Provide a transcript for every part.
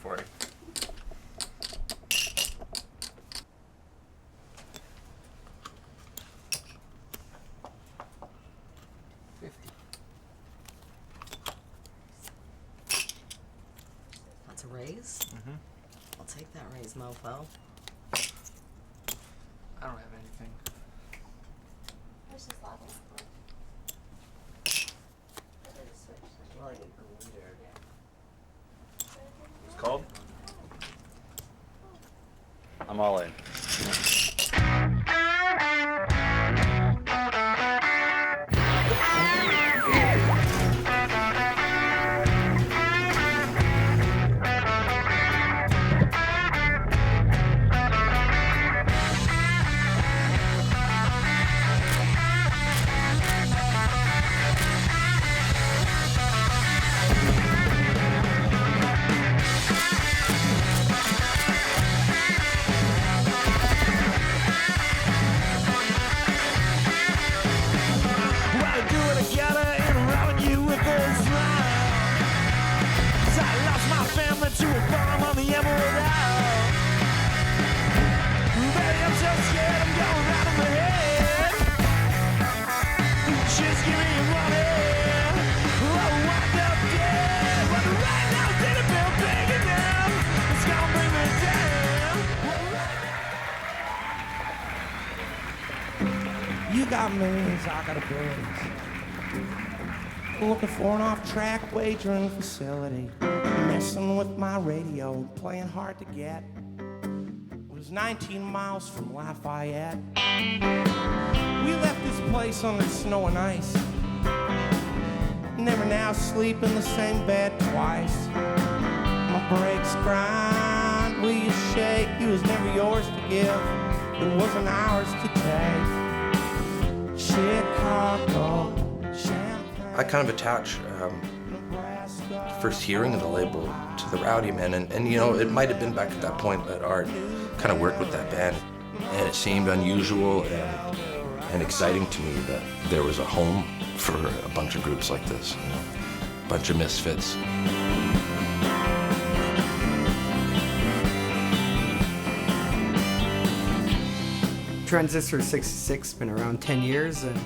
for you. That's a raise? Mm-hmm. I'll take that raise, mofo. I don't have anything. It's called? I'm all in. You got millions, I got a billions. Looking for an off-track wagering facility. Messing with my radio, playing hard to get. It was 19 miles from Lafayette. We left this place under snow and ice. Never now sleep in the same bed twice. My brakes grind, will you shake? It was never yours to give, it wasn't ours to take. Chicago, I kind of attach first hearing of the label to the Rowdy Men, and you know, it might have been back at that point that Art kind of worked with that band, and it seemed unusual and exciting to me that there was a home for a bunch of groups like this, you know, a bunch of misfits. Transistor 66 been around 10 years, and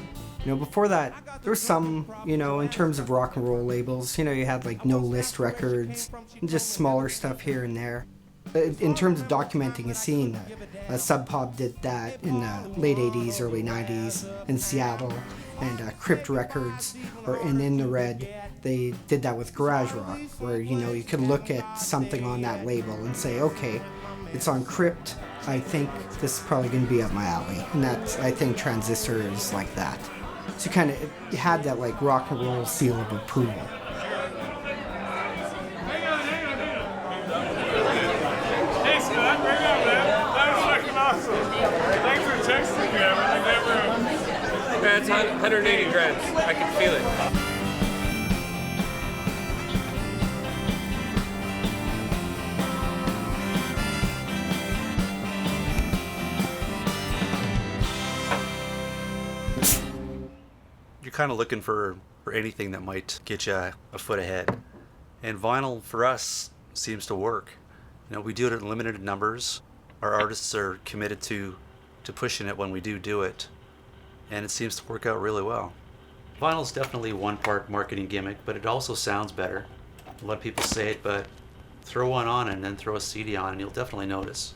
you know, before that there was some, you know, in terms of rock and roll labels, you know, you had like No List Records and just smaller stuff here and there. In terms of documenting a scene, Sub Pop did that in the late 80s, early 90s in Seattle, and Crypt Records, and In the Red, they did that with garage rock, where, you know, you could look at something on that label and say, okay, it's on Crypt, I think this is probably going to be up my alley. And that's, I think Transistor is like that. So you kind of had that like rock and roll seal of approval. Hey Scott, bring up, man. That was fucking awesome. Thanks for texting me. Man, it's 180 grams. I can feel it. You're kind of looking for anything that might get you a foot ahead. And vinyl, for us, seems to work. You know, we do it in limited numbers. Our artists are committed to pushing it when we do it. And it seems to work out really well. Vinyl's definitely one part marketing gimmick, but it also sounds better. A lot of people say it, but throw one on and then throw a CD on and you'll definitely notice.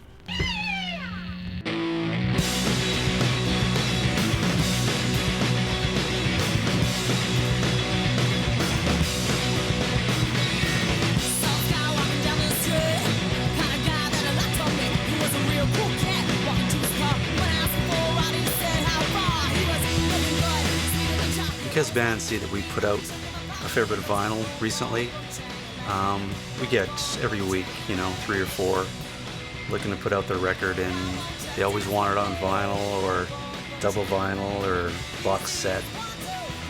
Because bands see that we put out a fair bit of vinyl recently, we get every week, you know, 3 or 4 looking to put out their record, and they always want it on vinyl or double vinyl or box set.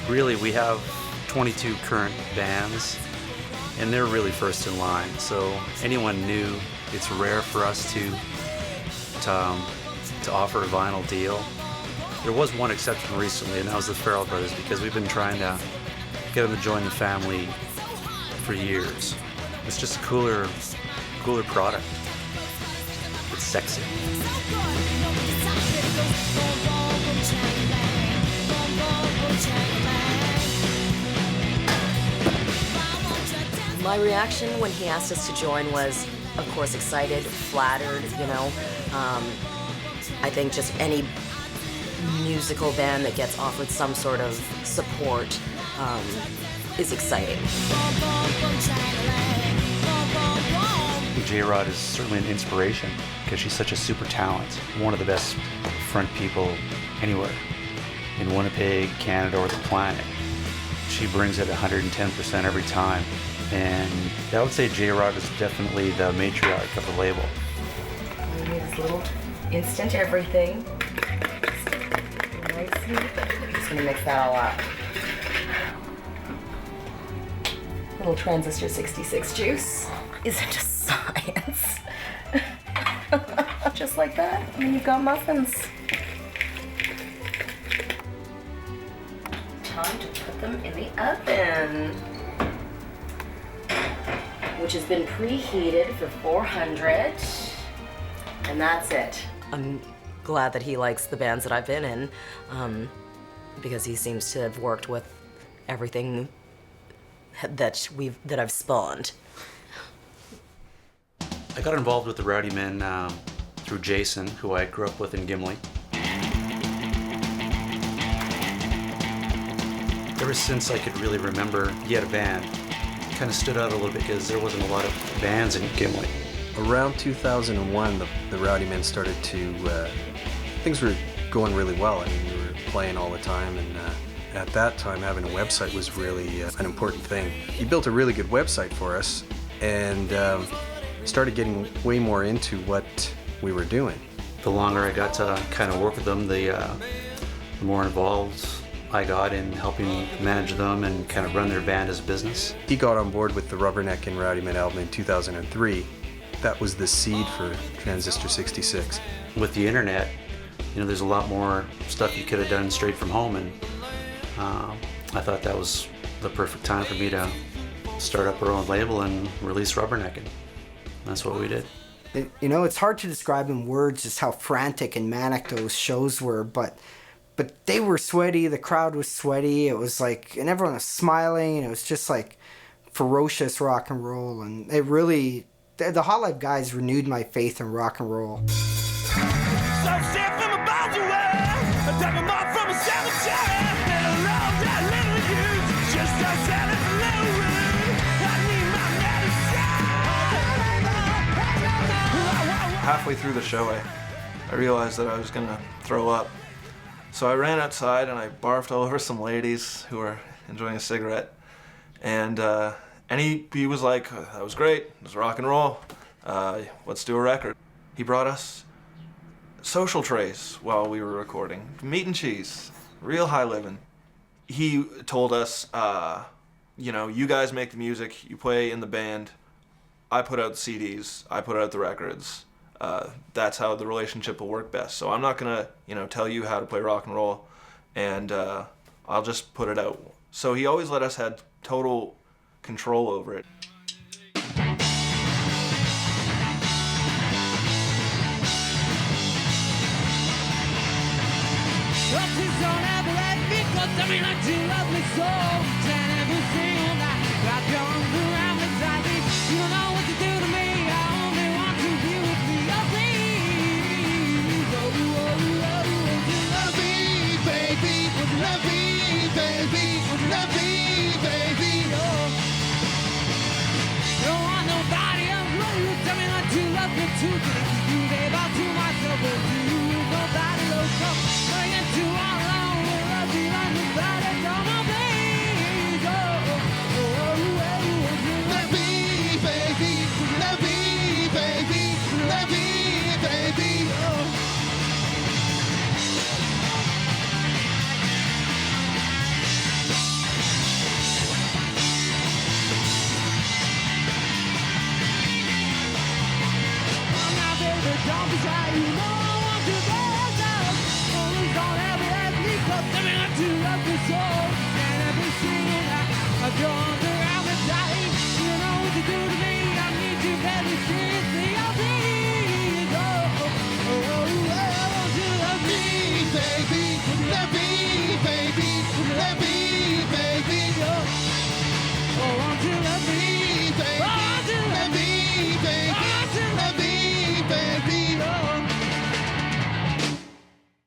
Really, we have 22 current bands, and they're really first in line. So anyone new, it's rare for us to offer a vinyl deal. There was one exception recently, and that was the Farrell Brothers, because we've been trying to get them to join the family for years. It's just a cooler cooler product. It's sexy. My reaction when he asked us to join was, of course, excited, flattered, you know. I think just any musical band that gets offered some sort of support is exciting. J-Rod is certainly an inspiration because she's such a super talent. One of the best front people anywhere in Winnipeg, Canada, or the planet. She brings it 110% every time. And I would say J-Rod is definitely the matriarch of the label. We need this little instant everything. Just gonna mix that all up. Little Transistor 66 juice. Isn't just science. Just like that, and then you've got muffins. Time to put them in the oven, which has been preheated for 400, and that's it. I'm glad that he likes the bands that I've been in, because he seems to have worked with everything that I've spawned. I got involved with the Rowdy Men through Jason, who I grew up with in Gimli. Ever since I could really remember he had a band, it kind of stood out a little bit because there wasn't a lot of bands in Gimli. Around 2001, the Rowdy Men started to, things were going really well. I mean, we were playing all the time, and at that time, having a website was really an important thing. He built a really good website for us, and started getting way more into what we were doing. The longer I got to kind of work with them, the more involved I got in helping manage them and kind of run their band as a business. He got on board with the Rubberneck and Rowdy Men album in 2003. That was the seed for Transistor 66. With the internet, you know, there's a lot more stuff you could have done straight from home, and I thought that was the perfect time for me to start up our own label and release Rubberneckin'. That's what we did. You know, it's hard to describe in words just how frantic and manic those shows were, but they were sweaty, the crowd was sweaty, it was like, and everyone was smiling, and it was just like ferocious rock and roll, and it really, the Hot Life guys renewed my faith in rock and roll. Halfway through the show, I realized that I was gonna throw up. So I ran outside and I barfed all over some ladies who were enjoying a cigarette. And he was like, that was great, it was rock and roll, let's do a record. He brought us social trays while we were recording, meat and cheese, real high living. He told us, you know, you guys make the music, you play in the band, I put out the CDs, I put out the records. That's how the relationship will work best. So I'm not gonna, you know, tell you how to play rock and roll, and I'll just put it out. So he always let us have total control over it. Around the day, you know what to do to me. I need you better.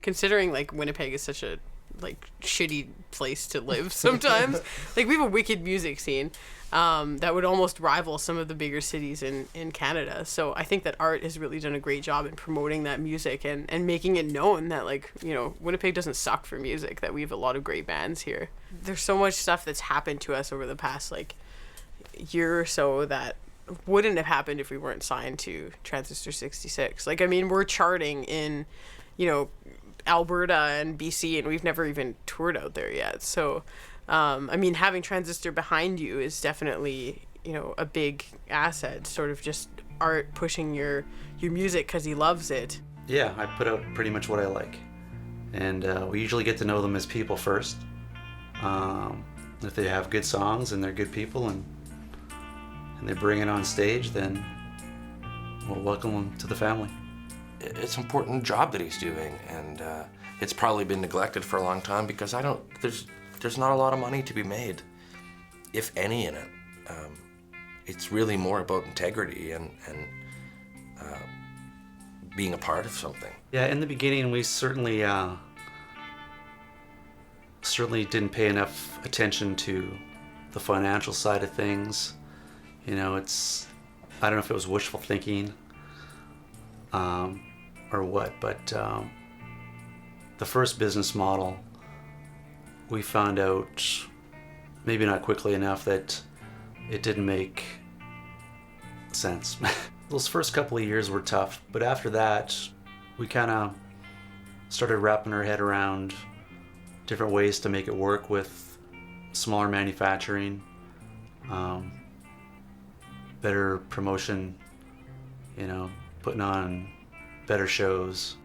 considering like Winnipeg is such a like shitty place to live sometimes. Like we have a wicked music scene that would almost rival some of the bigger cities in Canada. So I think that Art has really done a great job in promoting that music and making it known that, like, you know, Winnipeg doesn't suck for music, that we have a lot of great bands here. There's so much stuff that's happened to us over the past like year or so that wouldn't have happened if we weren't signed to Transistor 66. Like, I mean, we're charting in, you know, Alberta and BC, and we've never even toured out there yet. So, I mean, having Transistor behind you is definitely, you know, a big asset. Sort of just Art pushing your music because he loves it. Yeah, I put out pretty much what I like, and we usually get to know them as people first. If they have good songs and they're good people and they bring it on stage, then we'll welcome them to the family. It's an important job that he's doing, and it's probably been neglected for a long time because there's not a lot of money to be made, if any, in it. It's really more about integrity and being a part of something. Yeah, in the beginning, we certainly didn't pay enough attention to the financial side of things. You know, I don't know if it was wishful thinking or what, but the first business model, we found out, maybe not quickly enough, that it didn't make sense. Those first couple of years were tough, but after that, we kind of started wrapping our head around different ways to make it work with smaller manufacturing, better promotion, you know, putting on better shows.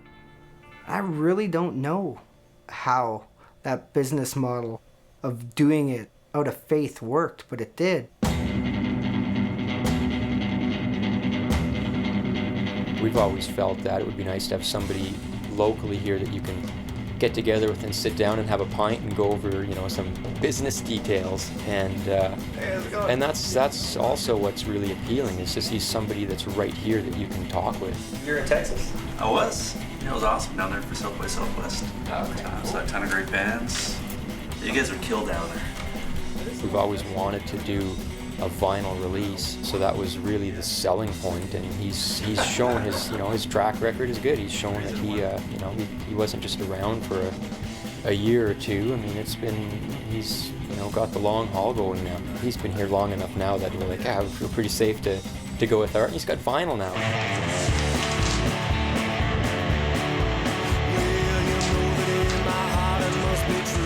I really don't know how that business model of doing it out of faith worked, but it did. We've always felt that it would be nice to have somebody locally here that you can get together with and sit down and have a pint and go over, you know, some business details. And that's also what's really appealing, is to see somebody that's right here that you can talk with. You're in Texas? I was. It was awesome down there for South by Southwest. So a ton of great bands. You guys are killed down there. We've always wanted to do a vinyl release, so that was really the selling point, and he's shown his track record is good. He's shown that he wasn't just around for a year or two. I mean, he's got the long haul going now. He's been here long enough now that we're like, we feel pretty safe to go with Art. He's got vinyl now.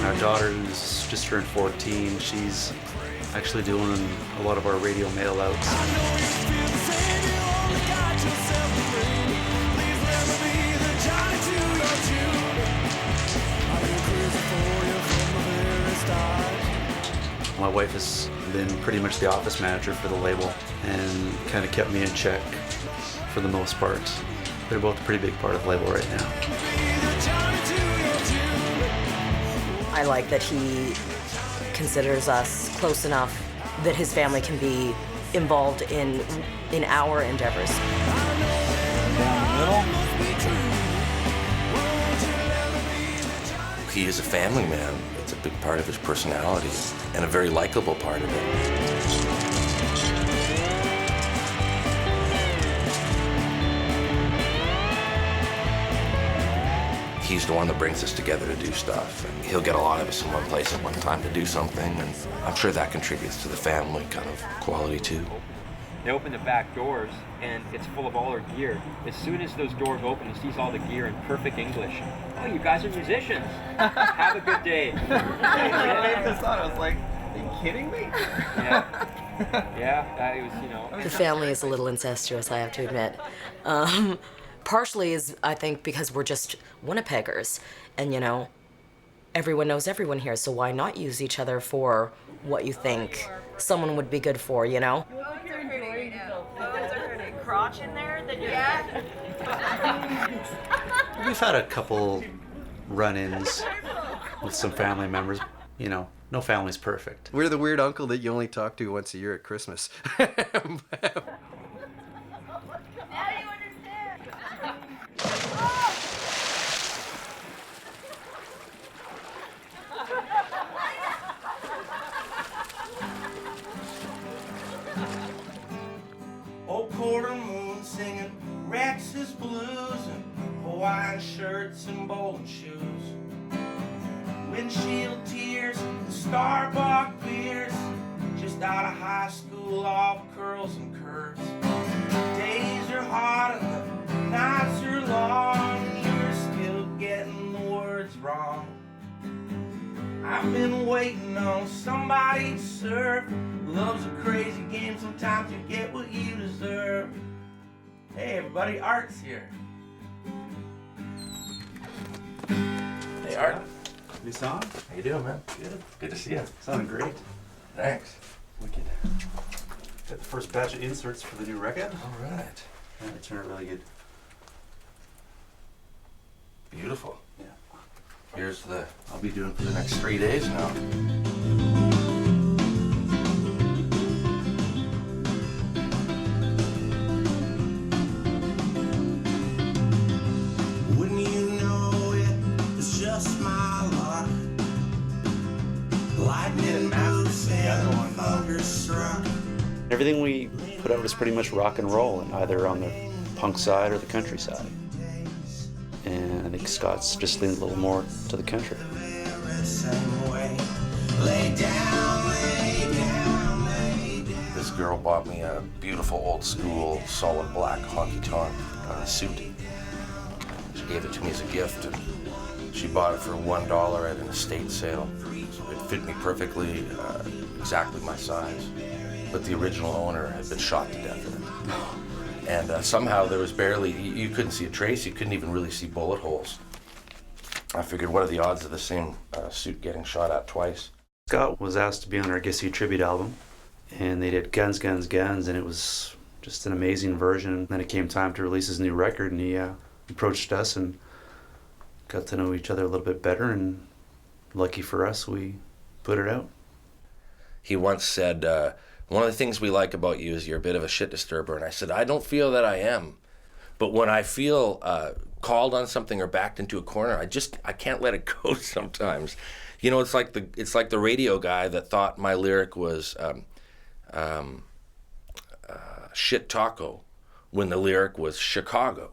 Our daughter, who's just turned 14, she's actually doing a lot of our radio mail outs. My wife has been pretty much the office manager for the label and kind of kept me in check for the most part. They're both a pretty big part of the label right now. I like that he considers us close enough that his family can be involved in our endeavors. He is a family man. It's a big part of his personality and a very likable part of it. He's the one that brings us together to do stuff, and he'll get a lot of us in one place at one time to do something, and I'm sure that contributes to the family kind of quality too. They open the back doors, and it's full of all our gear. As soon as those doors open, he sees all the gear in perfect English. Oh, you guys are musicians. Have a good day. I made this on. I was like, are you kidding me? Yeah, it was, you know. The family is a little incestuous, I have to admit. Partially is, I think, because we're just Winnipeggers, and, you know, everyone knows everyone here, so why not use each other for what you think someone would be good for, you know? Crotch in there that you're We've had a couple run-ins with some family members. You know, no family's perfect. We're the weird uncle that you only talk to once a year at Christmas. blues and Hawaiian shirts and bowling shoes. Windshield tears and Starbucks beers. Just out of high school, all curls and curves. Days are hot and the nights are long, and you're still getting the words wrong. I've been waiting on somebody to serve. Love's a crazy game, sometimes you get what you deserve. Hey everybody, Art's here. Hey Art. New song? How you doing, man? Good. Good to see you. Sounding great. Thanks. Wicked. Got the first batch of inserts for the new record. All right. Yeah, they turned out really good. Beautiful. Yeah. Here's the I'll be doing for the next 3 days now. Wouldn't you know it was just my luck? Lightning moves and thunder struck. Everything we put out was pretty much rock and roll, and either on the punk side or the country side. And I think Scott's just leaned a little more to the country. This girl bought me a beautiful old school solid black honky-tonk suit. She gave it to me as a gift, and she bought it for $1 at an estate sale. It fit me perfectly, exactly my size. But the original owner had been shot to death in it. And somehow there was barely, you couldn't see a trace, you couldn't even really see bullet holes. I figured, what are the odds of the same suit getting shot at twice? Scott was asked to be on our Gissy tribute album, and they did Guns, Guns, Guns, and it was just an amazing version. Then it came time to release his new record, and he approached us and got to know each other a little bit better, and lucky for us, we put it out. He once said, one of the things we like about you is you're a bit of a shit disturber. And I said, I don't feel that I am. But when I feel called on something or backed into a corner, I can't let it go sometimes. You know, it's like the radio guy that thought my lyric was shit taco when the lyric was Chicago.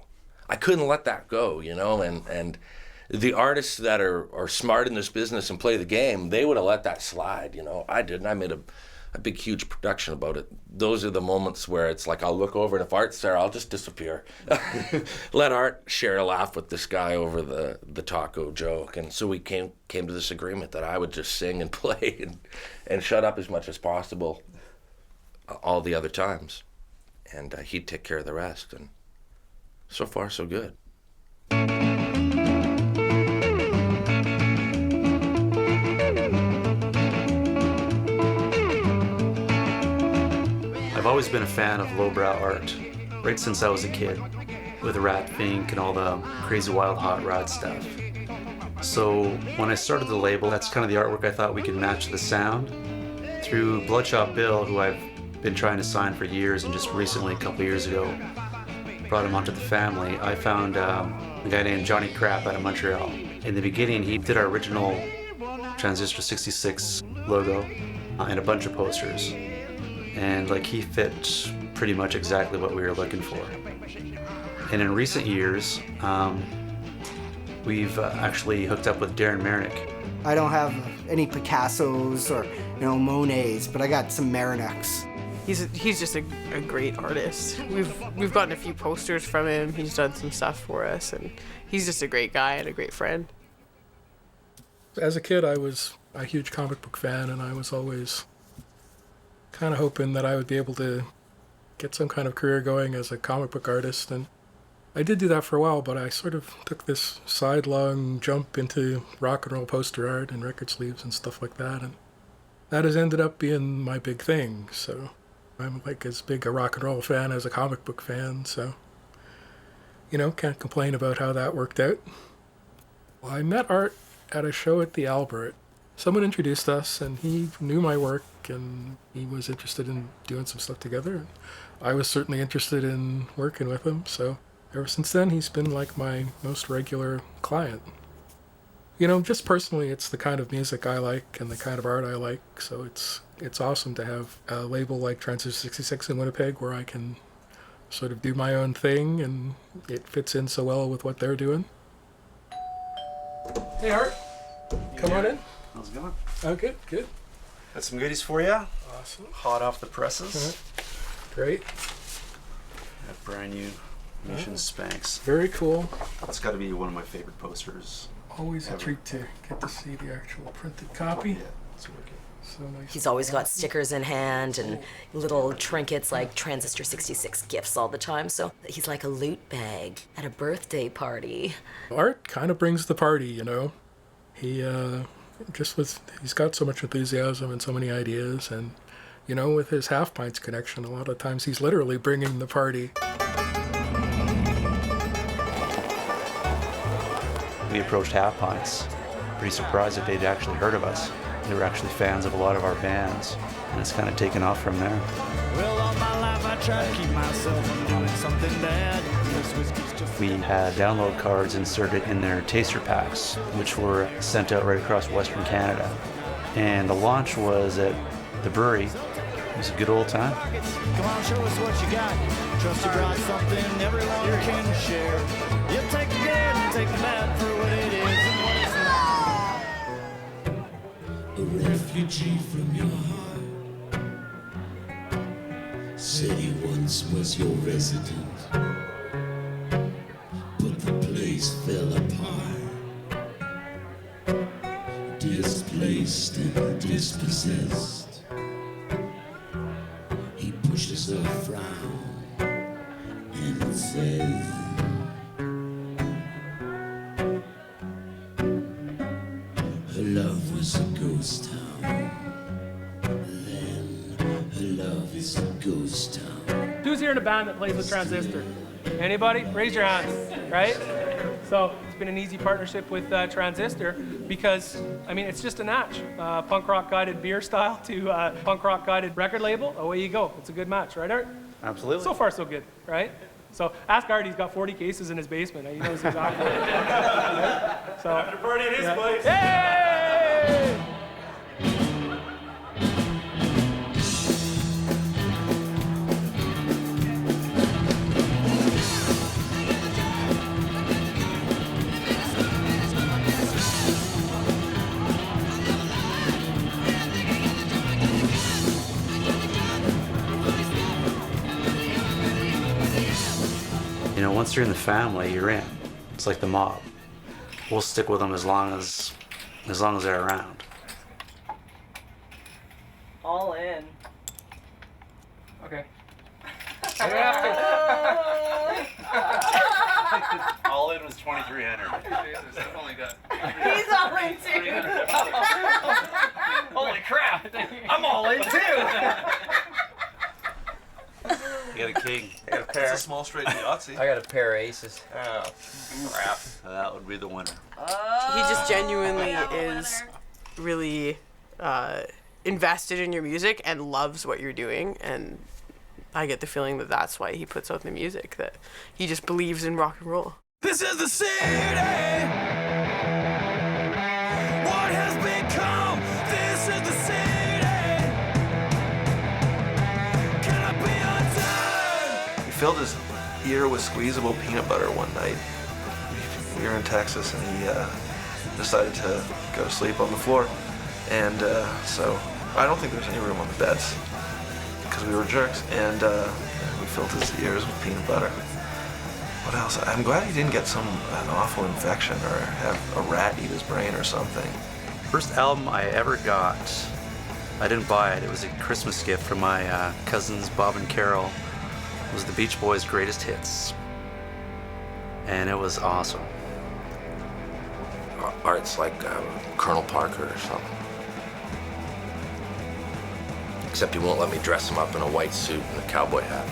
I couldn't let that go, you know, and the artists that are smart in this business and play the game, they would have let that slide, you know. I didn't. I made a big, huge production about it. Those are the moments where it's like I'll look over, and if Art's there, I'll just disappear. Let Art share a laugh with this guy over the taco joke. And so we came to this agreement that I would just sing and play and shut up as much as possible all the other times. And he'd take care of the rest. And so far, so good. I've always been a fan of lowbrow art, right since I was a kid, with Rat Fink and all the crazy wild hot rod stuff. So when I started the label, that's kind of the artwork I thought we could match the sound. Through Bloodshot Bill, who I've been trying to sign for years, and just recently, a couple years ago, brought him onto the family, I found a guy named Johnny Crap out of Montreal. In the beginning, he did our original Transistor 66 logo and a bunch of posters. And like he fit pretty much exactly what we were looking for. And in recent years, we've actually hooked up with Darren Marinick. I don't have any Picassos or Monets, but I got some Marinicks. He's just a great artist. We've gotten a few posters from him. He's done some stuff for us, and he's just a great guy and a great friend. As a kid, I was a huge comic book fan, and I was always kind of hoping that I would be able to get some kind of career going as a comic book artist. And I did do that for a while, but I sort of took this sidelong jump into rock and roll poster art and record sleeves and stuff like that. And that has ended up being my big thing. So I'm like as big a rock and roll fan as a comic book fan. So, can't complain about how that worked out. Well, I met Art at a show at the Albert. Someone introduced us, and he knew my work, and he was interested in doing some stuff together. I was certainly interested in working with him, so ever since then, he's been like my most regular client. Just personally, it's the kind of music I like and the kind of art I like, so it's awesome to have a label like Transistor 66 in Winnipeg where I can sort of do my own thing, and it fits in so well with what they're doing. Hey, Art. Come on in. How's it going? Oh, good, good. Got some goodies for you. Awesome. Hot off the presses. Great. Got brand new Mission Spanx. Very cool. That's got to be one of my favorite posters. Always ever. a treat to get to see the actual printed copy. Yeah, it's wicked. So nice. He's always got stickers in hand and little trinkets like Transistor 66 gifts all the time. So he's like a loot bag at a birthday party. Art kind of brings the party, you know. He he's got so much enthusiasm and so many ideas, and you know, with his Half Pints connection, a lot of times he's literally bringing the party. We approached Half Pints, pretty surprised that they'd actually heard of us. They were actually fans of a lot of our bands, and it's kind of taken off from there. Well, all my life I try to keep myself from doing something bad. This whiskey's just We had download cards inserted in their taster packs, which were sent out right across Western Canada. And the launch was at the brewery. It was a good old time. Come on, show us what you got. Trust you brought something everyone can share. You take the good and take the bad for what it is and what it's not. A refugee from your heart. Said he once was your resident, but the place fell apart. Displaced and dispossessed. He pushed us a frown and said, her love was a ghost town. Then her love is a ghost town. Who's here in a band that plays with Transistor? Anybody? Raise your hands, right? So it's been an easy partnership with Transistor because, I mean, it's just a match. Punk rock guided beer style to punk rock guided record label. Away you go. It's a good match, right, Art? Absolutely. So far, so good, right? So ask Art, he's got 40 cases in his basement. He knows exactly. Right? So, Having a party at his place. Hey! You know, once you're in the family, you're in. It's like the mob. We'll stick with them as long as they're around. All in. Okay. All in was 2,300. I've only got. He's all in too. Holy crap! I'm all in too! You got a king. I got a pair. It's a small straight Yahtzee. I got a pair of aces. Oh, crap. That would be the winner. He just genuinely is really invested in your music and loves what you're doing, and I get the feeling that that's why he puts out the music, that he just believes in rock and roll. This is the city. What has become? This is the city. Can I be undone? He filled his ear with squeezable peanut butter one night. We were in Texas, and he decided to go to sleep on the floor. And so I don't think there was any room on the beds because we were jerks. And we filled his ears with peanut butter. What else? I'm glad he didn't get an awful infection or have a rat eat his brain or something. First album I ever got, I didn't buy it. It was a Christmas gift from my cousins Bob and Carol. It was the Beach Boys' Greatest Hits. And it was awesome. Art's like Colonel Parker or something. Except he won't let me dress him up in a white suit and a cowboy hat.